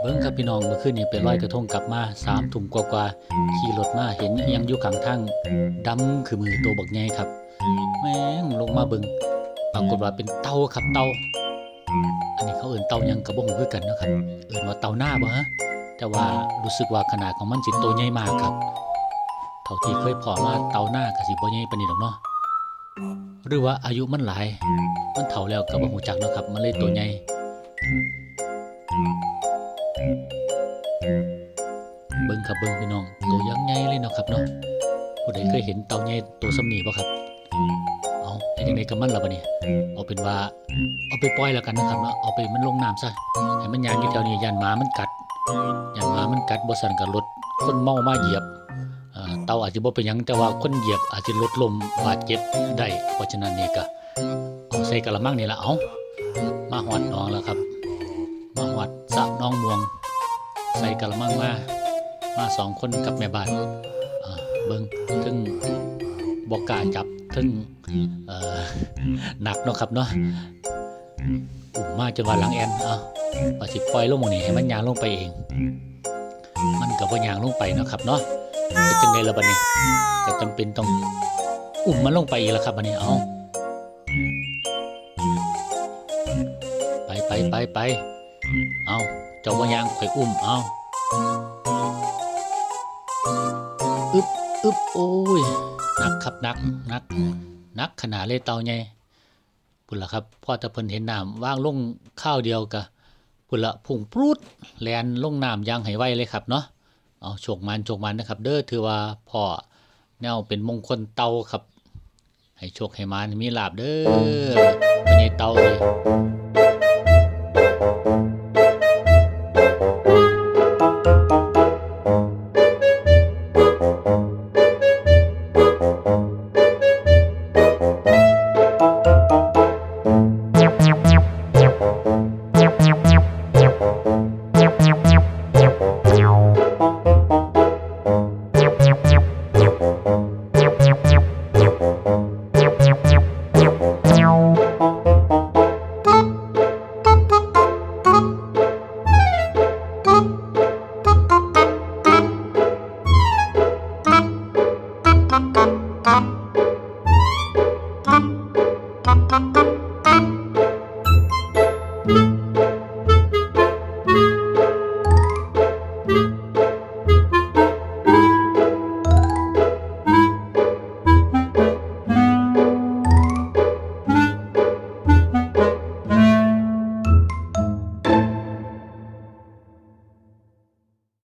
เบิ่งครับพี่น้องเมื่อคืนนี้ไปลอยกระทงกลับมา3 ทุ่มกว่าๆขี่รถมาเห็นอิหยังอยู่ข้างทางดำคือมือตัวบักใหญ่ครับแม่งลงมาเบิ่งปรากฏว่าเป็นเต่าครับเต่าอันนี้เขาเอิ้นเต่าหยังก็บ่ฮู้คือกันเนาะครับเอิ้นว่าเต่าหน้าบ่ฮะแต่ว่ารู้สึกว่าขนาดของมันสิตัวใหญ่มากครับเท่าที่เคยพ้อมาเต่าหน้าก็สิบ่ใหญ่ปานนี้ดอกเนาะหรือว่าอายุมันหลายมันเฒ่าแล้วก็บ่ฮู้จักเนาะครับมันเลยตัวใหญ่ เบิ่งครับเบิ่งพี่น้องตัวยังใหญ่เลยเนาะครับเนาะผู้ใดเคยเห็นเต่าใหญ่ตัวส่ำนี้บ่ครับเอาเฮ็ดจังไดกับมันล่ะบัดนี้เอาเป็นว่าเอาไปปล่อยแล้วกันนะครับเนาะเอาไปมันลงน้ำซะให้มันย่างอยู่แถวนี้ย่านหมามันกัดย่านหมามันกัดบ่ซั้นก็รถคนเมามาเหยียบเต่าอาจจะบ่เป็นหยังแต่ว่าคนเหยียบอาจจะรถล้มบาดเจ็บได้เพราะฉะนั้นนี่ก็เอาใส่กะละมังนี่ล่ะเอามาฮอดหนองแล้วครับมาฮอดสระหนองม่วงใส่กะละมังมา2 คนกับแม่บ้านเบิ่งถึงบ่กล้าจับถึงหนักเนาะครับเนาะอุ้มมาจนว่าหลังแอนว่าสิปล่อยลงหม้องนี้ให้มันย่างลงไปเองมันก็บ่ย่างลงไปเนาะครับเนาะเฮ็ดจังได๋ล่ะบัดนี้ก็จำเป็นต้องอุ้มมันลงไปอีกแล้วครับบัดนี้เอาไปเอาเจ้าบ่ย่างข่อยอุ้มเอาอึบโอ้ยหนักครับหนักขนาดเลยเต่าใหญ่พุ่นล่ะครับพอแต่เพิ่นเห็นน้ำว่างลงข้าวเดียวก็พุ่นละพุ่งปรูดแล่นลงน้ำอย่างให้ไวเลยครับเนาะเอาโชคมันนะครับเด้อถือว่าพ่อแนวเป็นมงคลเต่าครับให้โชคให้มานมีลาภเด้อเป็นไงเต่าเอ้ย